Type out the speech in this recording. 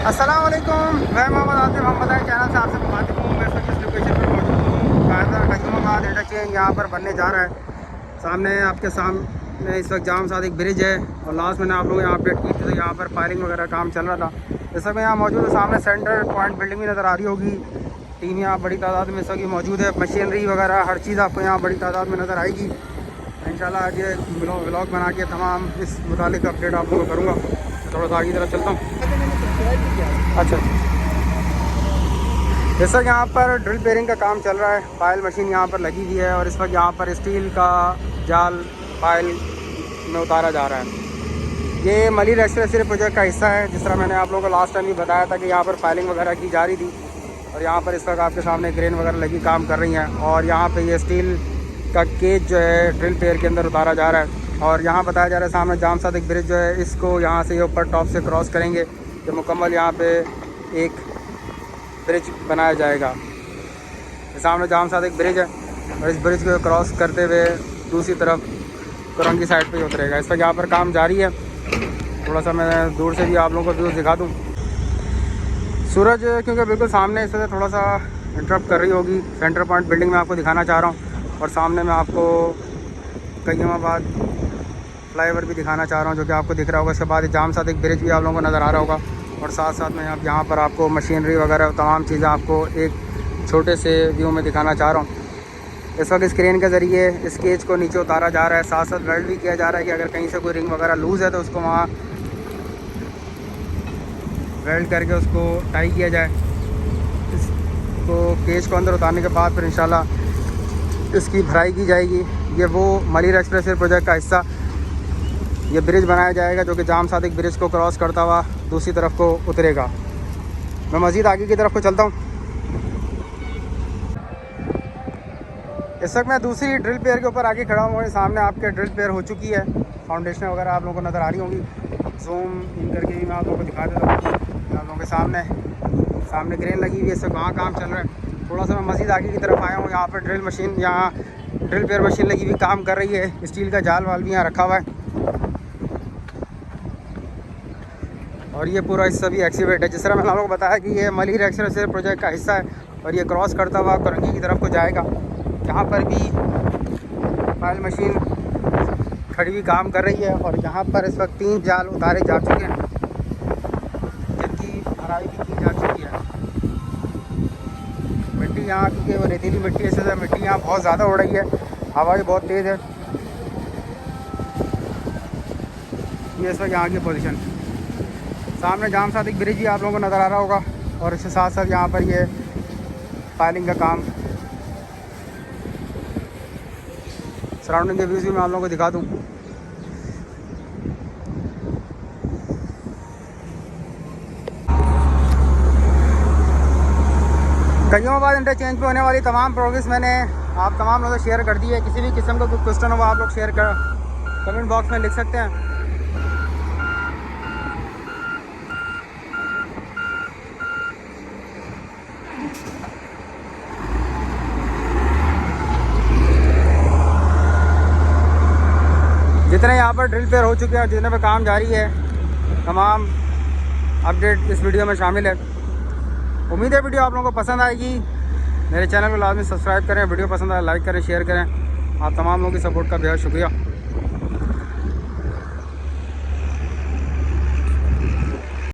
अस्सलाम वालेकुम, मैं मोहम्मद आसिफ हम बताएं चैनल से आपसे मुखातिब हूँ। मैं इस लोकेशन पर मौजूद हूँ। कायदा खजूमाबाद इंटरचेंज यहाँ पर बनने जा रहा है। सामने आपके सामने इस वक्त जाम सादिक ब्रिज है और लास्ट मैंने आप लोगों को यहाँ अपडेट की थी तो यहाँ पर फायरिंग वगैरह काम चल रहा था। इस वक्त यहाँ मौजूद है। सामने सेंटर पॉइंट बिल्डिंग भी नज़र आ रही होगी। टीम यहाँ बड़ी तादाद में इस वक्त मौजूद है। मशीनरी वगैरह हर चीज़ आपको यहाँ बड़ी तादाद में नज़र आएगी। इंशाल्लाह आज ये व्लॉग बना के तमाम इस मुतालिक अपडेट आप लोगों को करूँगा। थोड़ा सा आगे तरफ चलता हूँ। अच्छा, जैसा यहाँ पर ड्रिल पेयरिंग का काम चल रहा है। पायल मशीन यहाँ पर लगी हुई है और इस वक्त यहाँ पर स्टील का जाल पायल में उतारा जा रहा है। ये मलिर एक्सप्रेस प्रोजेक्ट का हिस्सा है। जिस तरह मैंने आप लोगों को लास्ट टाइम भी बताया था कि यहाँ पर फाइलिंग वगैरह की जा रही थी और यहाँ पर इस वक्त आपके सामने क्रेन वगैरह लगी काम कर रही हैं और यहाँ पर ये स्टील का केज जो है ड्रिल पेयर के अंदर उतारा जा रहा है। और यहाँ बताया जा रहा है सामने जाम सादिक ब्रिज जो है इसको यहाँ से ऊपर टॉप से क्रॉस करेंगे तो मुकम्मल यहाँ पे एक ब्रिज बनाया जाएगा। सामने जाम सादिक ब्रिज है और इस ब्रिज को क्रॉस करते हुए दूसरी तरफ करंगी साइड पे उतरेगा। इस पर यहाँ पर काम जारी है। थोड़ा सा मैं दूर से भी आप लोगों को व्यूज़ दिखा दूँ। सूरज क्योंकि बिल्कुल सामने इस वजह थोड़ा सा इंटरप्ट कर रही होगी। सेंटर पॉइंट बिल्डिंग में आपको दिखाना चाह रहा हूँ और सामने मैं आपको कईमाबाद फ्लाईओवर भी दिखाना चाह रहा हूँ जो कि आपको दिख रहा होगा। इसके बाद जाम सादिक ब्रिज भी आप लोगों को नज़र आ रहा होगा और साथ साथ में यहाँ पर आपको मशीनरी वगैरह तमाम चीज़ें आपको एक छोटे से व्यू में दिखाना चाह रहा हूँ। इस वक्त स्क्रीन के ज़रिए इस केज को नीचे उतारा जा रहा है। साथ साथ वेल्ड भी किया जा रहा है कि अगर कहीं से कोई रिंग वगैरह लूज़ है तो उसको वहाँ वेल्ड करके उसको टाई किया जाए। इसको केज को अंदर उतारने के बाद फिर इंशाल्लाह इसकी भराई की जाएगी। ये वो मलिर एक्सप्रेस प्रोजेक्ट का हिस्सा ये ब्रिज बनाया जाएगा जो कि जाम सादिक ब्रिज को क्रॉस करता हुआ दूसरी तरफ को उतरेगा। मैं मज़ीद आगे की तरफ को चलता हूँ। इस वक्त मैं दूसरी ड्रिल पेयर के ऊपर आगे खड़ा हूँ। सामने आपके ड्रिल पेयर हो चुकी है। फाउंडेशन वगैरह आप लोगों को नज़र आ रही होंगी। जूम इन करके भी मैं आप लोगों को दिखा देता हूँ। आप लोगों के सामने क्रेन लगी हुई है। इस वक्त वहाँ काम चल रहा है। थोड़ा सा मैं मज़ीद आगे की तरफ आया हूँ। यहाँ पर ड्रिल मशीन यहाँ ड्रिल पेयर मशीन लगी हुई काम कर रही है। स्टील का जाल वाल भी यहाँ रखा हुआ है और ये पूरा हिस्सा भी एक्सीवेट है। जिस तरह मैंने आप लोगों को बताया कि ये मलिर एक्सप्रेस प्रोजेक्ट का हिस्सा है और ये क्रॉस करता हुआ करंगी की तरफ को जाएगा। यहाँ पर भी पायल मशीन खड़ी हुई काम कर रही है और यहाँ पर इस वक्त 3 जाल उतारे जा चुके हैं जिनकी भराई भी की जा चुकी है। मिट्टी यहाँ क्योंकि वो रेतीली मिट्टी है इसलिए मिट्टी यहाँ बहुत ज़्यादा उड़ रही है। हवा भी बहुत तेज़ है। ये इस वक्त यहाँ की पोजीशन। सामने जाम सादिक ब्रिज भी आप लोगों को नज़र आ रहा होगा और इसके साथ साथ यहाँ पर ये फाइलिंग का काम। सराउंडिंग के व्यूज़ भी मैं आप लोगों को दिखा दूँ। कईमाबाद इंटरचेंज पे होने वाली तमाम प्रोग्रेस मैंने आप तमाम लोगों से शेयर कर दी है। किसी भी किस्म का कोई क्वेश्चन हो आप लोग शेयर कर कमेंट बॉक्स में लिख सकते हैं। जितने यहाँ पर ड्रिल पेयर हो चुके हैं जितने पर काम जारी है तमाम अपडेट इस वीडियो में शामिल है। उम्मीद है वीडियो आप लोगों को पसंद आएगी। मेरे चैनल को लाजमी सब्सक्राइब करें। वीडियो पसंद आए लाइक करें शेयर करें। आप तमाम लोगों की सपोर्ट का बेहद शुक्रिया।